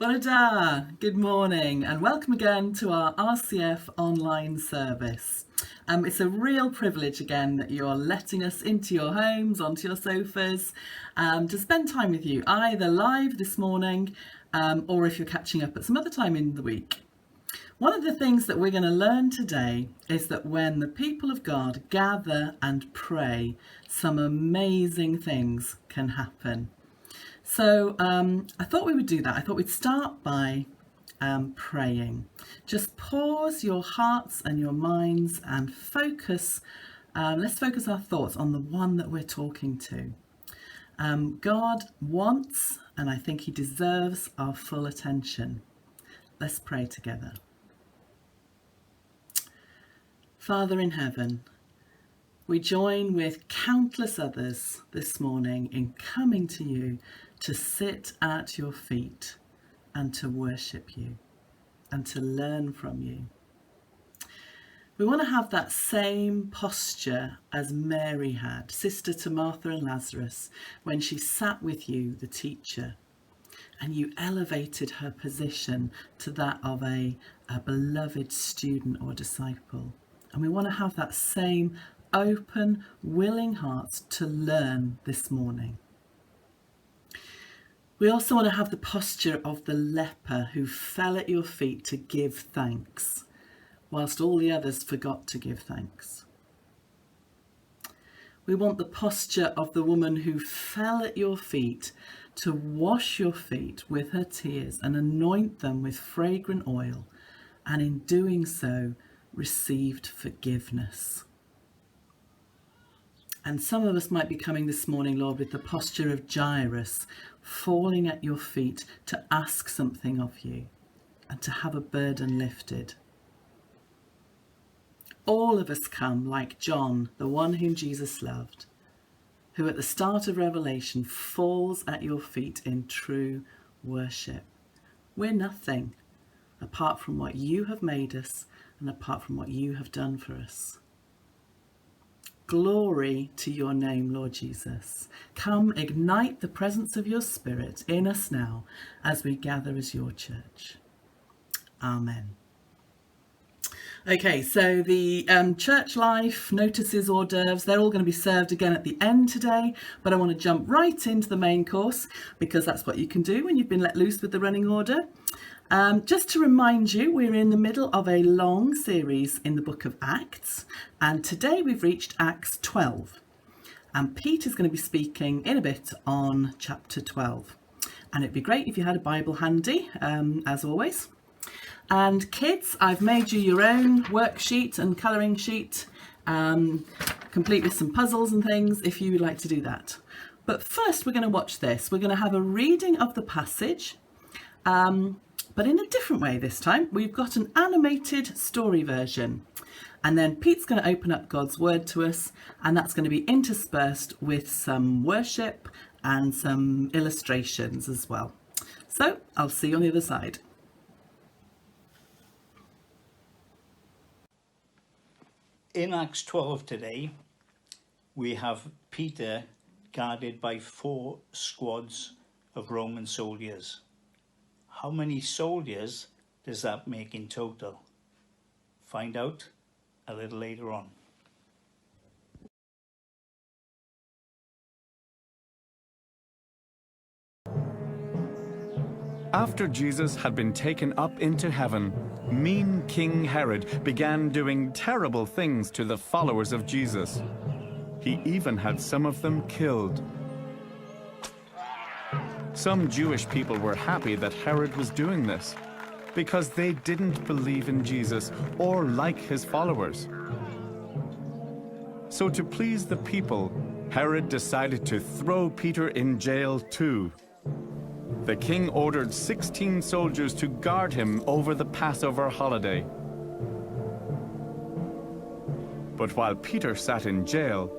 Bore da, good morning and welcome again to our RCF online service. It's a real privilege again that you're letting us into your homes, onto your sofas, to spend time with you, either live this morning or if you're catching up at some other time in the week. One of the things that we're going to learn today is that when the people of God gather and pray, some amazing things can happen. So I thought we would do that. I thought we'd start by praying. Just pause your hearts and your minds and focus. Let's focus our thoughts on the one that we're talking to. God wants, and I think he deserves, our full attention. Let's pray together. Father in heaven, we join with countless others this morning in coming to you to sit at your feet and to worship you and to learn from you. We want to have that same posture as Mary had, sister to Martha and Lazarus, when she sat with you, the teacher, and you elevated her position to that of a beloved student or disciple. And we want to have that same open, willing heart to learn this morning. We also want to have the posture of the leper who fell at your feet to give thanks, whilst all the others forgot to give thanks. We want the posture of the woman who fell at your feet to wash your feet with her tears and anoint them with fragrant oil, and in doing so, received forgiveness. And some of us might be coming this morning, Lord, with the posture of Jairus, falling at your feet to ask something of you and to have a burden lifted. All of us come like John, the one whom Jesus loved, who at the start of Revelation falls at your feet in true worship. We're nothing apart from what you have made us and apart from what you have done for us. Glory to your name, Lord Jesus. Come, ignite the presence of your Spirit in us now as we gather as your church. Amen. Okay, so the church life, notices, hors d'oeuvres, they're all going to be served again at the end today, but I want to jump right into the main course because that's what you can do when you've been let loose with the running order. Just to remind you, we're in the middle of a long series in the book of Acts, and today we've reached Acts 12. And Pete is going to be speaking in a bit on chapter 12. And it'd be great if you had a Bible handy, as always. And kids, I've made you your own worksheet and colouring sheet, complete with some puzzles and things, if you would like to do that. But first, we're going to watch this. We're going to have a reading of the passage, but in a different way this time. We've got an animated story version. And then Pete's going to open up God's word to us, and that's going to be interspersed with some worship and some illustrations as well. So I'll see you on the other side. In Acts 12 today, we have Peter guarded by 4 squads of Roman soldiers. How many soldiers does that make in total? Find out a little later on. After Jesus had been taken up into heaven, mean King Herod began doing terrible things to the followers of Jesus. He even had some of them killed. Some Jewish people were happy that Herod was doing this because they didn't believe in Jesus or like his followers. So to please the people, Herod decided to throw Peter in jail too. The king ordered 16 soldiers to guard him over the Passover holiday. But while Peter sat in jail,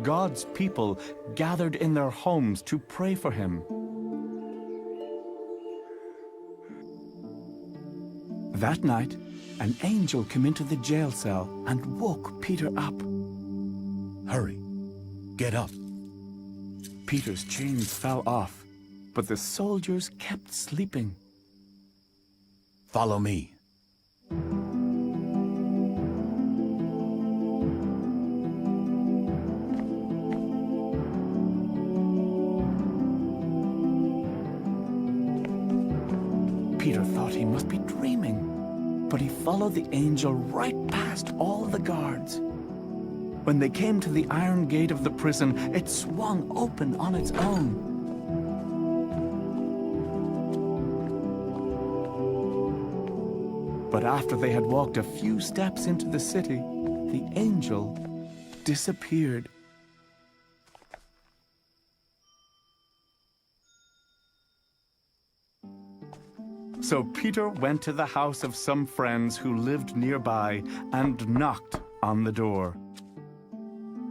God's people gathered in their homes to pray for him. That night, an angel came into the jail cell and woke Peter up. Hurry, get up. Peter's chains fell off, but the soldiers kept sleeping. Follow me. Peter thought he must be dreaming, but he followed the angel right past all the guards. When they came to the iron gate of the prison, it swung open on its own. But after they had walked a few steps into the city, the angel disappeared. So Peter went to the house of some friends who lived nearby and knocked on the door.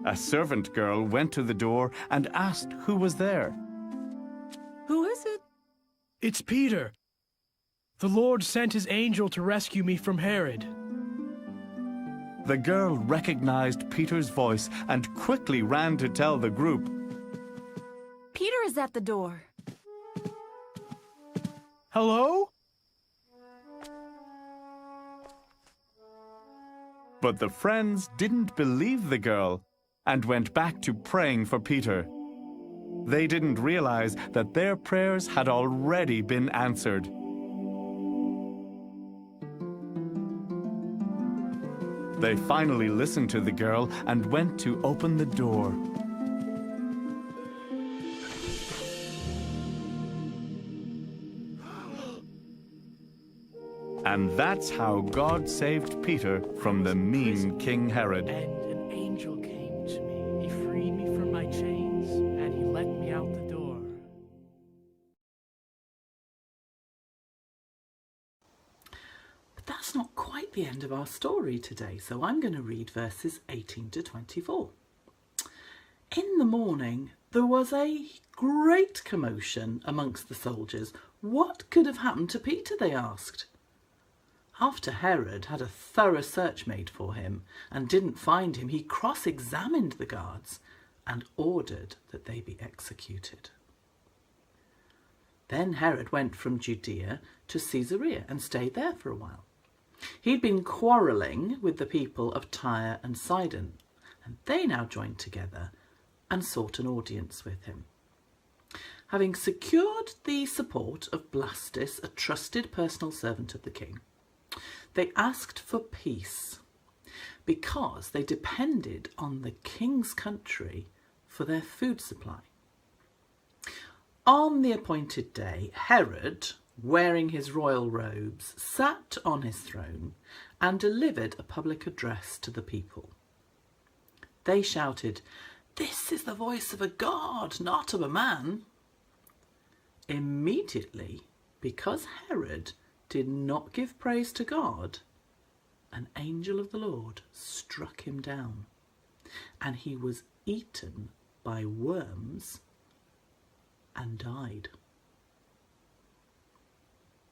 A servant girl went to the door and asked who was there. Who is it? It's Peter. The Lord sent his angel to rescue me from Herod. The girl recognized Peter's voice and quickly ran to tell the group. Peter is at the door. Hello? But the friends didn't believe the girl and went back to praying for Peter. They didn't realize that their prayers had already been answered. They finally listened to the girl and went to open the door. And that's how God saved Peter from the mean King Herod. And an angel came to me. He freed me from my chains, and he let me out the door. But that's not quite the end of our story today, so I'm going to read verses 18 to 24. In the morning, there was a great commotion amongst the soldiers. What could have happened to Peter, they asked. After Herod had a thorough search made for him and didn't find him, he cross-examined the guards and ordered that they be executed. Then Herod went from Judea to Caesarea and stayed there for a while. He'd been quarrelling with the people of Tyre and Sidon, and they now joined together and sought an audience with him. Having secured the support of Blastus, a trusted personal servant of the king, they asked for peace because they depended on the king's country for their food supply. On the appointed day, Herod, wearing his royal robes, sat on his throne and delivered a public address to the people. They shouted, "This is the voice of a god, not of a man." Immediately, because Herod did not give praise to God, an angel of the Lord struck him down, and he was eaten by worms and died.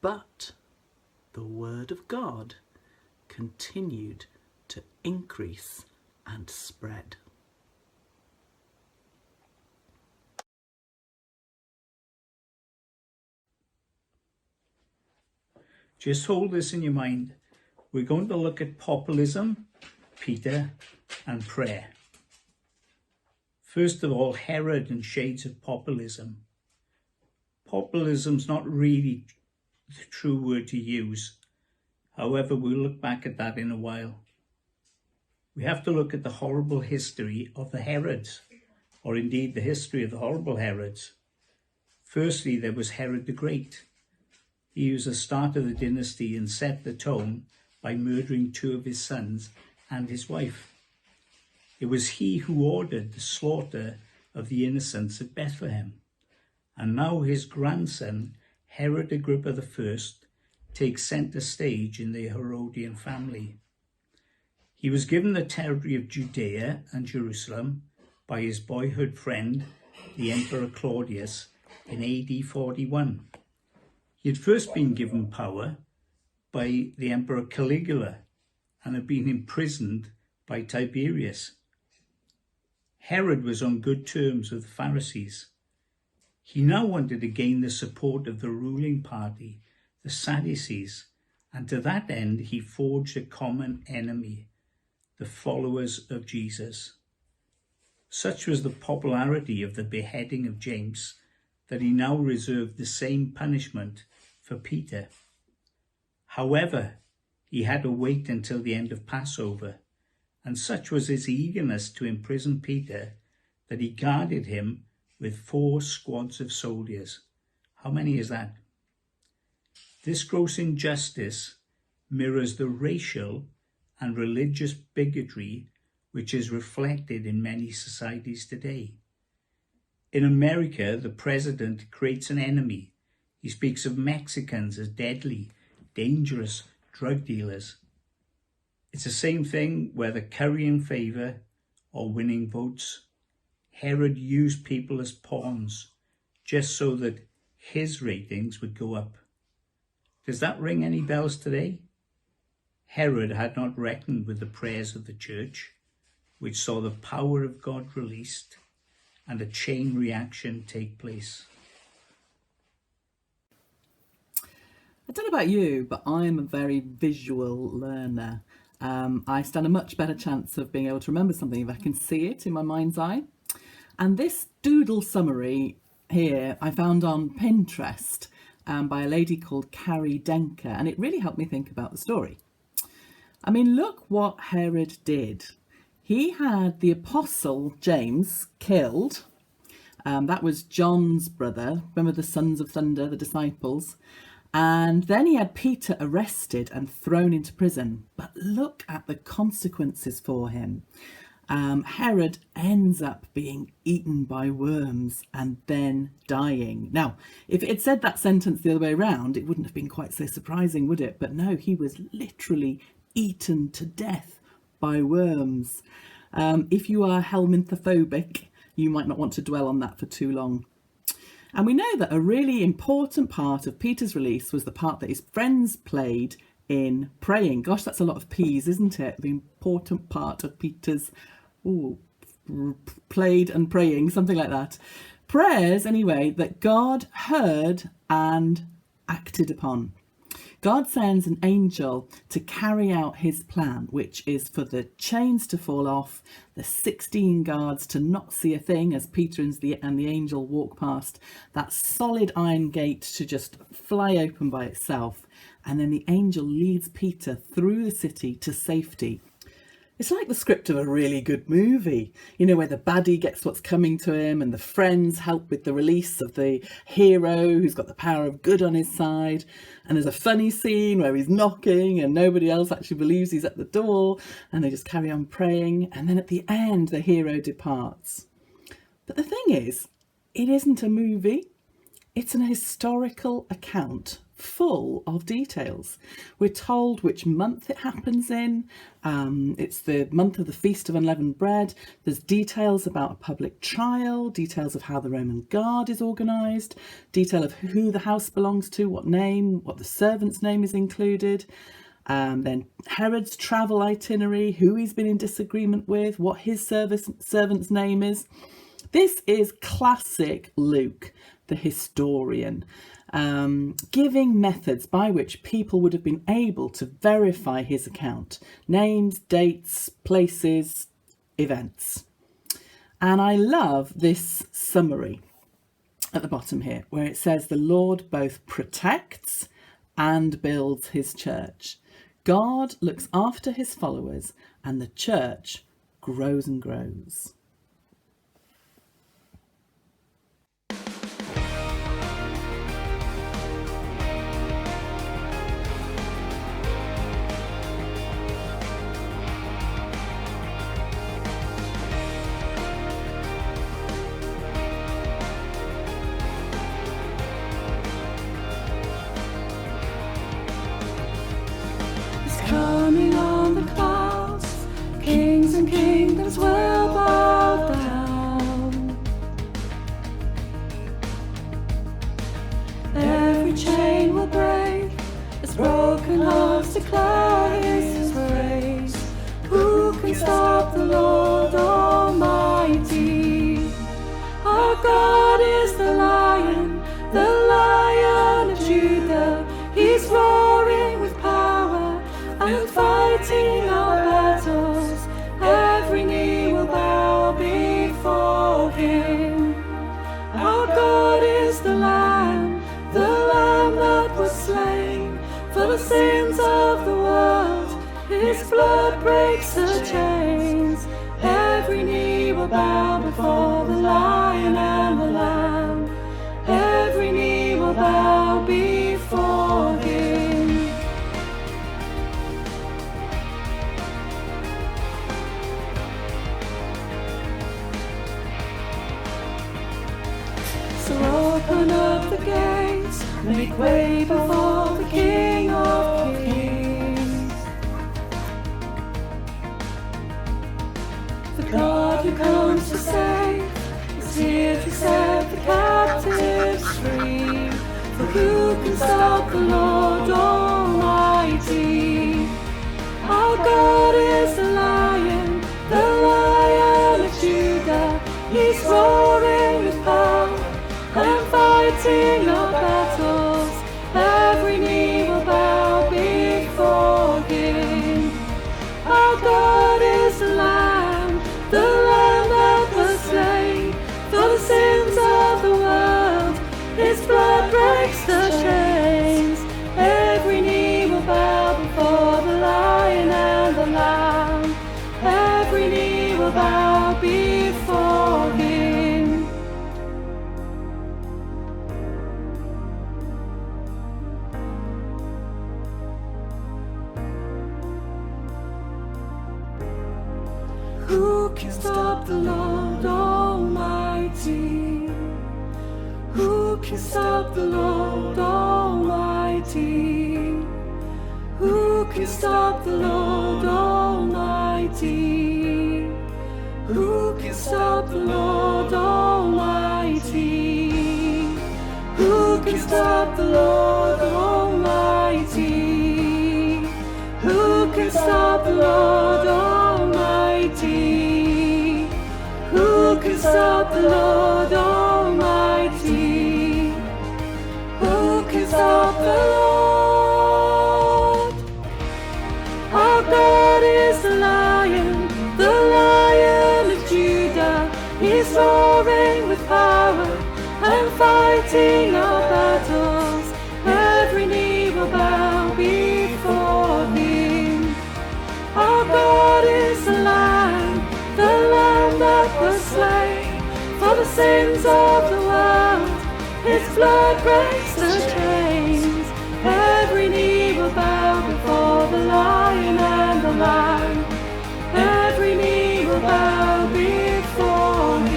But the word of God continued to increase and spread. Just hold this in your mind. We're going to look at populism, Peter, and prayer. First of all, Herod and shades of populism. Populism's not really the true word to use. However, we'll look back at that in a while. We have to look at the horrible history of the Herods, or indeed the history of the horrible Herods. Firstly, there was Herod the Great. He was the start of the dynasty and set the tone by murdering 2 of his sons and his wife. It was he who ordered the slaughter of the innocents at Bethlehem. And now his grandson, Herod Agrippa I, takes centre stage in the Herodian family. He was given the territory of Judea and Jerusalem by his boyhood friend, the Emperor Claudius, in AD 41. He had first been given power by the Emperor Caligula and had been imprisoned by Tiberius. Herod was on good terms with the Pharisees. He now wanted to gain the support of the ruling party, the Sadducees, and to that end he forged a common enemy, the followers of Jesus. Such was the popularity of the beheading of James that he now reserved the same punishment for Peter. However, he had to wait until the end of Passover, and such was his eagerness to imprison Peter that he guarded him with 4 squads of soldiers. How many is that? This gross injustice mirrors the racial and religious bigotry which is reflected in many societies today. In America, the president creates an enemy. He speaks of Mexicans as deadly, dangerous drug dealers. It's the same thing whether currying favour or winning votes. Herod used people as pawns just so that his ratings would go up. Does that ring any bells today? Herod had not reckoned with the prayers of the church, which saw the power of God released and a chain reaction take place. I don't know about you, but I'm a very visual learner. I stand a much better chance of being able to remember something if I can see it in my mind's eye. And this doodle summary here I found on Pinterest by a lady called Carrie Denker, and it really helped me think about the story. I mean, look what Herod did. He had the apostle James killed. That was John's brother. Remember the sons of thunder, the disciples? And then he had Peter arrested and thrown into prison. But look at the consequences for him. Herod ends up being eaten by worms and then dying. Now, if it had said that sentence the other way around, it wouldn't have been quite so surprising, would it? But no, he was literally eaten to death by worms. If you are helminthophobic, you might not want to dwell on that for too long. And we know that a really important part of Peter's release was the part that his friends played in praying. Gosh, that's a lot of P's, isn't it? The important part of Peter's played and praying, something like that. Prayers, anyway, that God heard and acted upon. God sends an angel to carry out his plan, which is for the chains to fall off, the 16 guards to not see a thing as Peter and the angel walk past, that solid iron gate to just fly open by itself, and then the angel leads Peter through the city to safety. It's like the script of a really good movie, you know, where the baddie gets what's coming to him and the friends help with the release of the hero who's got the power of good on his side. And there's a funny scene where he's knocking and nobody else actually believes he's at the door and they just carry on praying. And then at the end, the hero departs. But the thing is, it isn't a movie. It's an historical account full of details. We're told which month it happens in. It's the month of the Feast of Unleavened Bread. There's details about a public trial, details of how the Roman Guard is organised, detail of who the house belongs to, what name, what the servant's name is included. Then Herod's travel itinerary, who he's been in disagreement with, what his servant's name is. This is classic Luke, the historian, giving methods by which people would have been able to verify his account. Names, dates, places, events. And I love this summary at the bottom here, where it says the Lord both protects and builds his church. God looks after his followers and the church grows and grows. Coming on the clouds, kings and kingdoms will bow down. Every chain will break, as broken hearts declare his praise. Who can stop the Lord Almighty? Our God is the Lion of Judah. He's roaring with power the Lion and the Lamb. Every knee will bow before him. So open up the gates, make way before the King of Kings. The God who comes to save is here to set the captives free. For who can stop the Lord Almighty? Our God is the Lion of Judah. He's roaring with power and fighting our battles. Every knee will bow before him. Our God is the Lamb that was slain for the sins of the world. His blood breaks the chains. Every knee will bow before the Lion and the Lamb. Every knee will bow before him. Who can stop the Lord Almighty? Who can stop the Lord Almighty? Who can stop the Lord Almighty? Who can stop the Lord Almighty? Who can stop the Lord Almighty? Who can stop the Lord Almighty? Who can stop the Lord Almighty? Who can stop the Lord? Our God is the Lion of Judah. He's roaring with power and fighting our battles. Every knee will bow before him. Our God is the Lamb that was slain for the sins of the world. His blood breaks the chains. Every knee will bow before the Lion and the Lamb. Every knee will bow before him.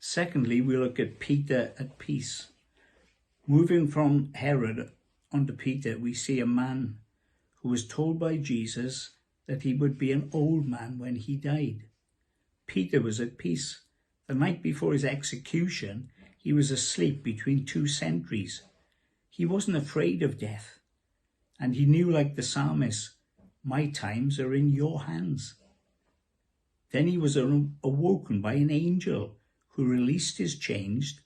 Secondly, we look at Peter at peace. Moving from Herod onto Peter, we see a man who was told by Jesus that he would be an old man when he died. Peter was at peace. The night before his execution, he was asleep between two sentries. He wasn't afraid of death, and he knew, like the psalmist, "My times are in your hands." Then he was awoken by an angel who released his chains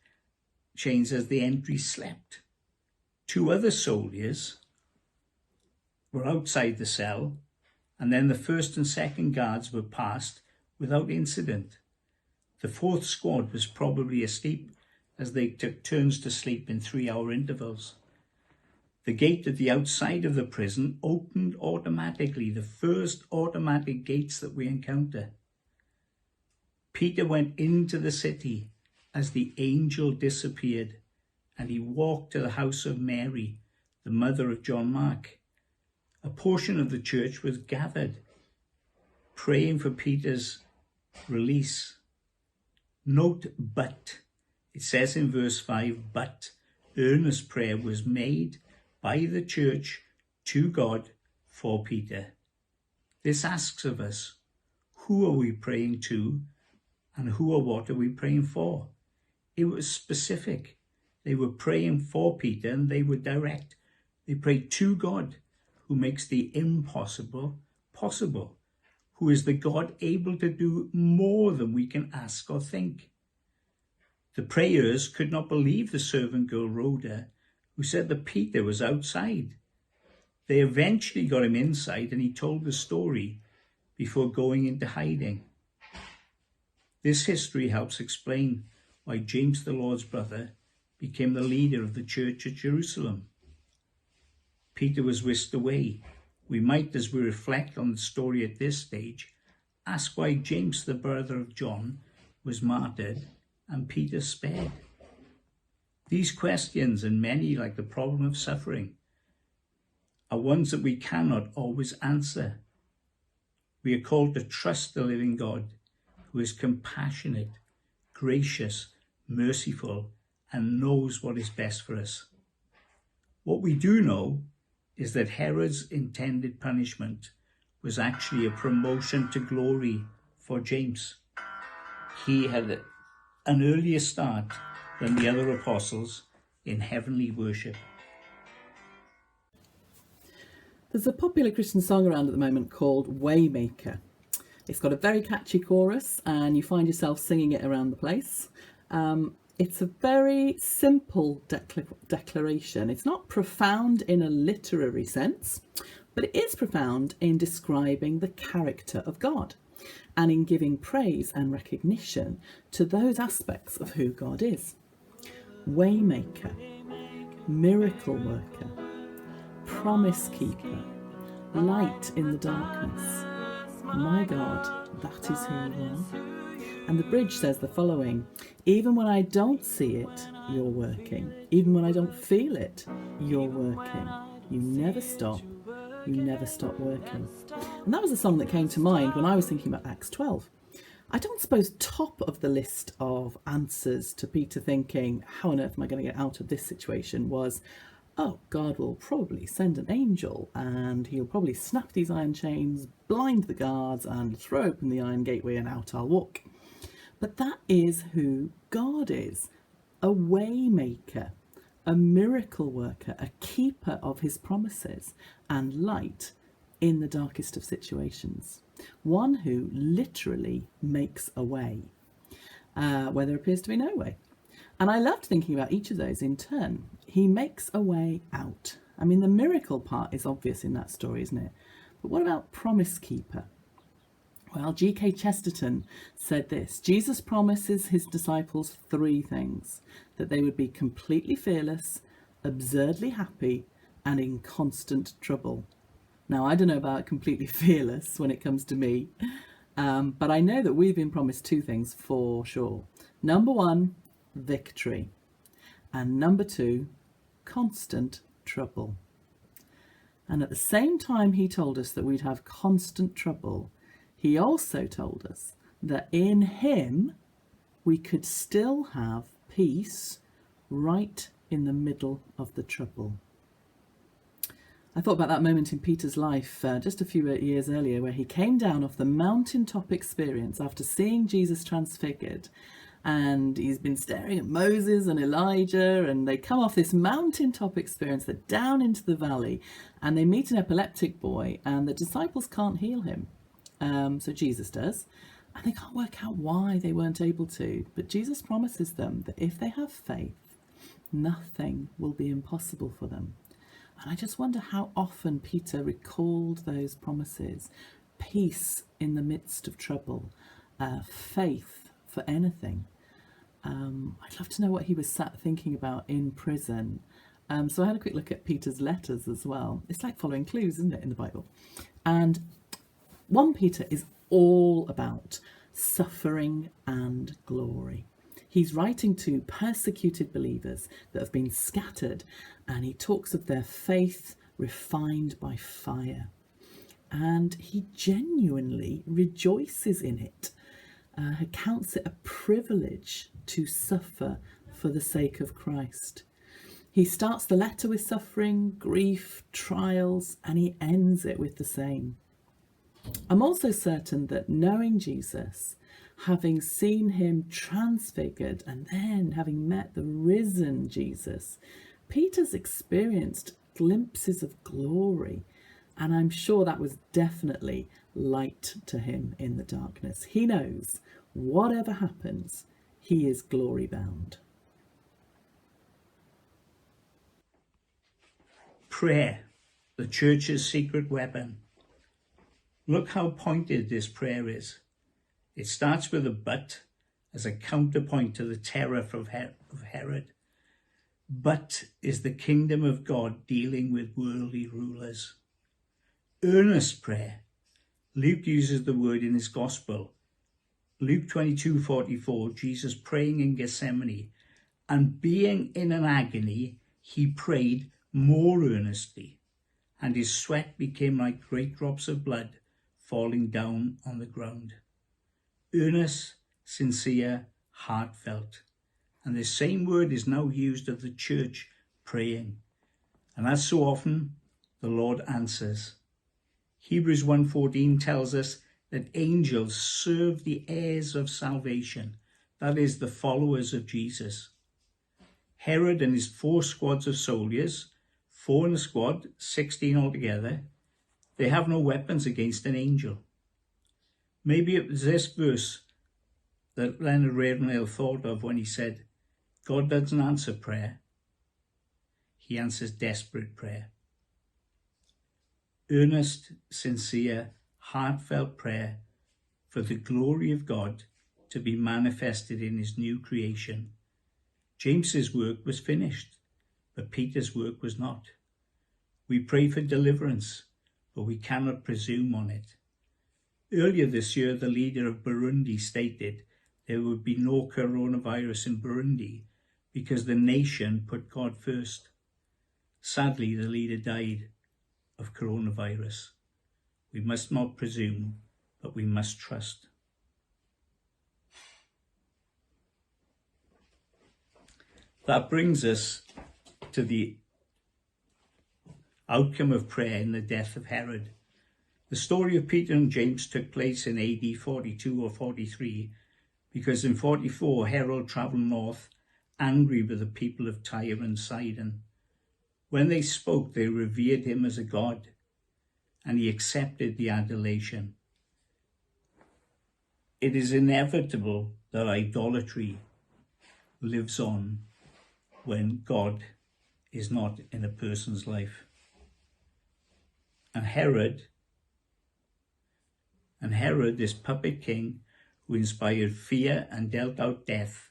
as the entry slept. Two other soldiers were outside the cell, and then the first and second guards were passed without incident. The fourth squad was probably asleep, as they took turns to sleep in 3-hour intervals. The gate at the outside of the prison opened automatically, the first automatic gates that we encounter. Peter went into the city as the angel disappeared, and he walked to the house of Mary, the mother of John Mark. A portion of the church was gathered, praying for Peter's release. Note, but. It says in verse 5, but earnest prayer was made by the church to God for Peter. This asks of us, who are we praying to, and who or what are we praying for? It was specific. They were praying for Peter, and they were direct. They prayed to God, who makes the impossible possible, who is the God able to do more than we can ask or think. The prayers could not believe the servant girl Rhoda, who said that Peter was outside. They eventually got him inside, and he told the story, before going into hiding. This history helps explain why James, the Lord's brother, became the leader of the church at Jerusalem. Peter was whisked away. We might, as we reflect on the story at this stage, ask why James, the brother of John, was martyred and Peter spared. These questions, and many like the problem of suffering, are ones that we cannot always answer. We are called to trust the living God, who is compassionate, gracious, merciful, and knows what is best for us. What we do know is that Herod's intended punishment was actually a promotion to glory for James. He had an earlier start than the other apostles in heavenly worship. There's a popular Christian song around at the moment called Waymaker. It's got a very catchy chorus and you find yourself singing it around the place. It's a very simple declaration. It's not profound in a literary sense, but it is profound in describing the character of God and in giving praise and recognition to those aspects of who God is. Waymaker, miracle worker, promise keeper, light in the darkness. My God, that is who you are. And the bridge says the following: even when I don't see it, you're working. Even when I don't feel it, you're working. You never stop. You never stop working. And that was a song that came to mind when I was thinking about Acts 12. I don't suppose top of the list of answers to Peter thinking, how on earth am I going to get out of this situation, was, oh, God will probably send an angel and he'll probably snap these iron chains, blind the guards and throw open the iron gateway and out I'll walk. But that is who God is, a way maker, a miracle worker, a keeper of his promises and light in the darkest of situations. One who literally makes a way where there appears to be no way. And I loved thinking about each of those in turn. He makes a way out. I mean, the miracle part is obvious in that story, isn't it? But what about promise keeper? Well, G.K. Chesterton said this: Jesus promises his disciples three things: that they would be completely fearless, absurdly happy, and in constant trouble. Now, I don't know about completely fearless when it comes to me, but I know that we've been promised two things for sure. Number one, victory. And number two, constant trouble. And at the same time he told us that we'd have constant trouble, he also told us that in him we could still have peace right in the middle of the trouble. I thought about that moment in Peter's life just a few years earlier, where he came down off the mountaintop experience after seeing Jesus transfigured, and he's been staring at Moses and Elijah, and they come off this mountaintop experience, they're down into the valley, and they meet an epileptic boy, and the disciples can't heal him. So Jesus does, and they can't work out why they weren't able to. But Jesus promises them that if they have faith, nothing will be impossible for them. And I just wonder how often Peter recalled those promises: peace in the midst of trouble, faith for anything. I'd love to know what he was sat thinking about in prison. So I had a quick look at Peter's letters as well. It's like following clues, isn't it, in the Bible? And 1 Peter is all about suffering and glory. He's writing to persecuted believers that have been scattered, and he talks of their faith refined by fire. And he genuinely rejoices in it. He counts it a privilege to suffer for the sake of Christ. He starts the letter with suffering, grief, trials, and he ends it with the same. I'm also certain that knowing Jesus, having seen him transfigured, and then having met the risen Jesus, Peter's experienced glimpses of glory, and I'm sure that was definitely light to him in the darkness. He knows whatever happens, he is glory bound. Prayer, the church's secret weapon. Look how pointed this prayer is. It starts with a but as a counterpoint to the terror of Herod. But is the kingdom of God dealing with worldly rulers. Earnest prayer. Luke uses the word in his gospel. Luke 22:44, Jesus praying in Gethsemane, and being in an agony, he prayed more earnestly, and his sweat became like great drops of blood falling down on the ground. Earnest, sincere, heartfelt. And the same word is now used of the church praying. And as so often, the Lord answers. Hebrews 1:14 tells us that angels serve the heirs of salvation, that is, the followers of Jesus. Herod and his 4 squads of soldiers, 4 in a squad, 16 altogether, they have no weapons against an angel. Maybe it was this verse that Leonard Ravenhill thought of when he said, God doesn't answer prayer. He answers desperate prayer. Earnest, sincere, heartfelt prayer for the glory of God to be manifested in his new creation. James's work was finished, but Peter's work was not. We pray for deliverance, but we cannot presume on it. Earlier this year, the leader of Burundi stated there would be no coronavirus in Burundi because the nation put God first. Sadly, the leader died of coronavirus. We must not presume, but we must trust. That brings us to the outcome of prayer in the death of Herod. The story of Peter and James took place in AD 42 or 43 because in 44 Herod travelled north angry with the people of Tyre and Sidon. When they spoke, they revered him as a god, and he accepted the adulation. It is inevitable that idolatry lives on when God is not in a person's life. And Herod, this puppet king who inspired fear and dealt out death,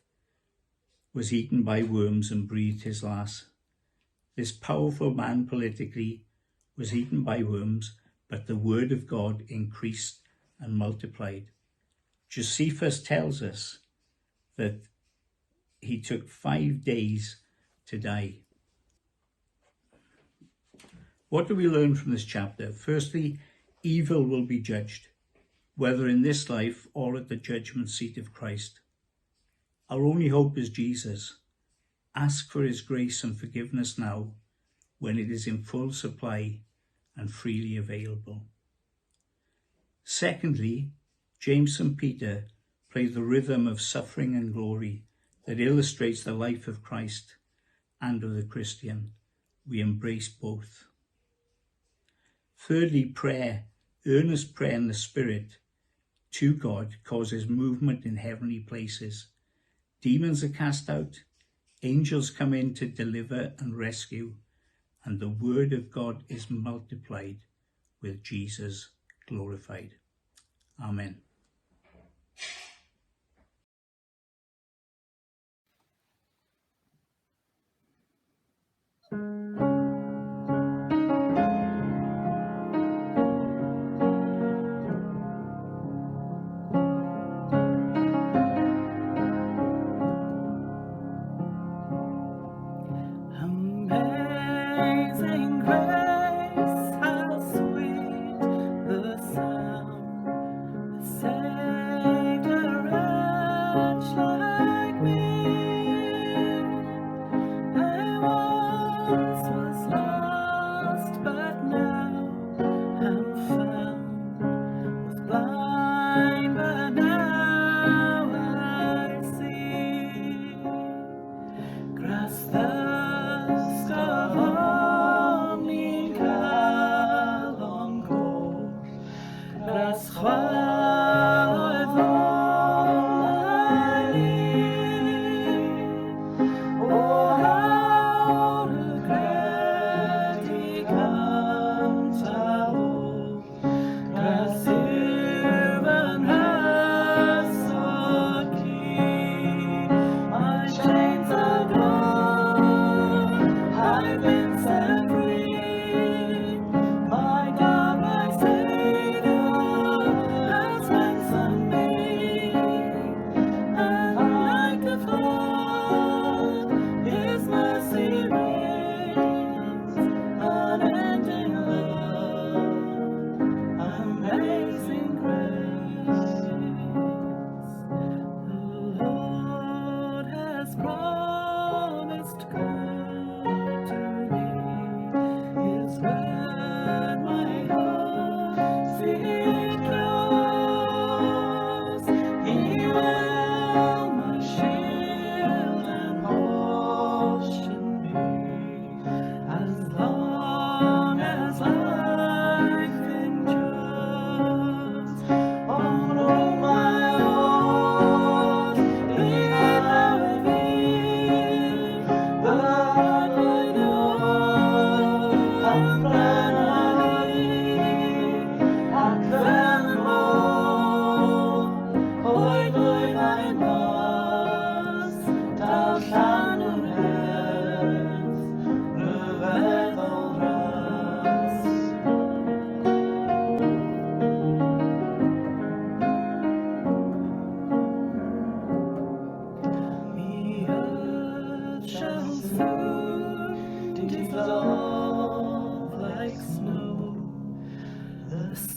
was eaten by worms and breathed his last. This powerful man politically was eaten by worms, but the word of God increased and multiplied. Josephus tells us that he took 5 days to die. What do we learn from this chapter? Firstly, evil will be judged, whether in this life or at the judgment seat of Christ. Our only hope is Jesus. Ask for his grace and forgiveness now, when it is in full supply and freely available. Secondly, James and Peter play the rhythm of suffering and glory that illustrates the life of Christ and of the Christian. We embrace both. Thirdly, prayer, earnest prayer in the Spirit to God causes movement in heavenly places. Demons are cast out, angels come in to deliver and rescue, and the word of God is multiplied with Jesus glorified. Amen. Amazing grace, how sweet the sound that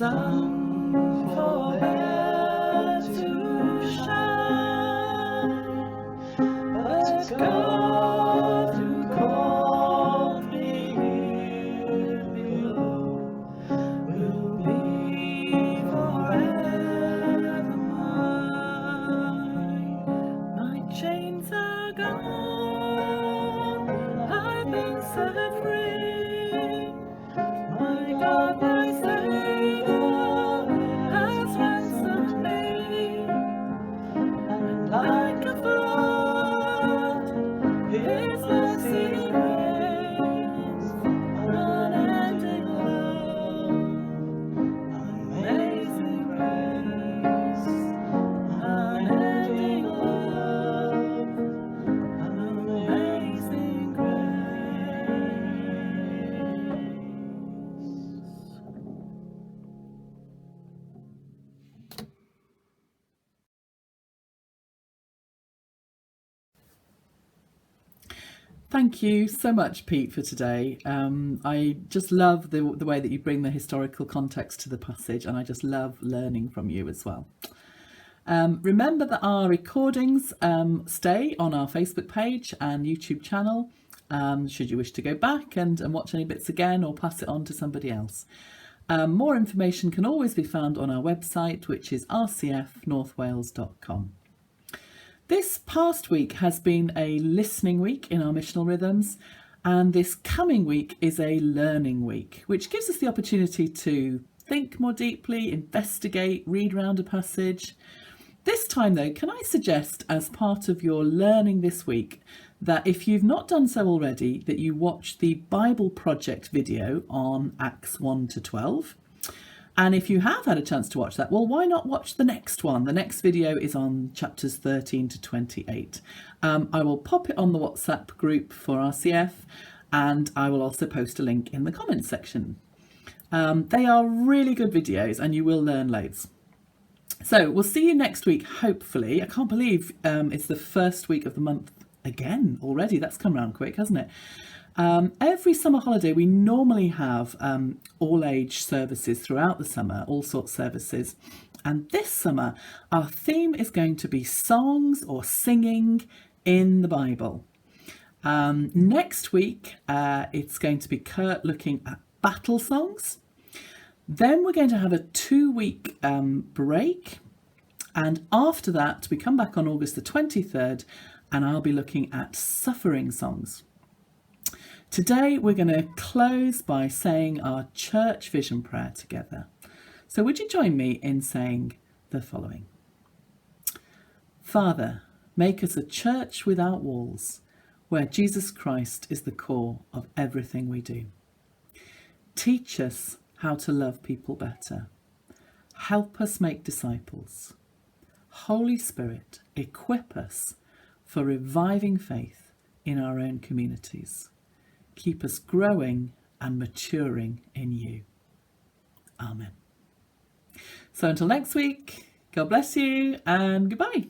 sun forbade to shine, but God who called me here below will be forever mine. My chains are gone, I've been set free. My God, my Savior, has ransomed me, and like a flood, His mercy reigns, unending love, amazing grace, unending love, amazing grace. Thank you so much, Pete, for today. I just love the way that you bring the historical context to the passage, and I just love learning from you as well. Remember that our recordings stay on our Facebook page and YouTube channel, should you wish to go back and watch any bits again or pass it on to somebody else. More information can always be found on our website, which is rcfnorthwales.com. This past week has been a listening week in our missional rhythms, and this coming week is a learning week, which gives us the opportunity to think more deeply, investigate, read round a passage. This time though, can I suggest as part of your learning this week that if you've not done so already, that you watch the Bible Project video on Acts 1 to 12. And if you have had a chance to watch that, well, why not watch the next one? The next video is on chapters 13 to 28. I will pop it on the WhatsApp group for RCF, and I will also post a link in the comments section. They are really good videos and you will learn loads. So we'll see you next week, hopefully. I can't believe it's the first week of the month again already. That's come around quick, hasn't it? Every summer holiday we normally have all age services throughout the summer, all sorts of services, and this summer our theme is going to be songs or singing in the Bible. Next week it's going to be Kurt looking at battle songs. Then we're going to have a 2-week break, and after that we come back on August the 23rd and I'll be looking at suffering songs. Today we're going to close by saying our church vision prayer together. So would you join me in saying the following? Father, make us a church without walls, where Jesus Christ is the core of everything we do. Teach us how to love people better. Help us make disciples. Holy Spirit, equip us for reviving faith in our own communities. Keep us growing and maturing in you. Amen. So until next week, God bless you and goodbye.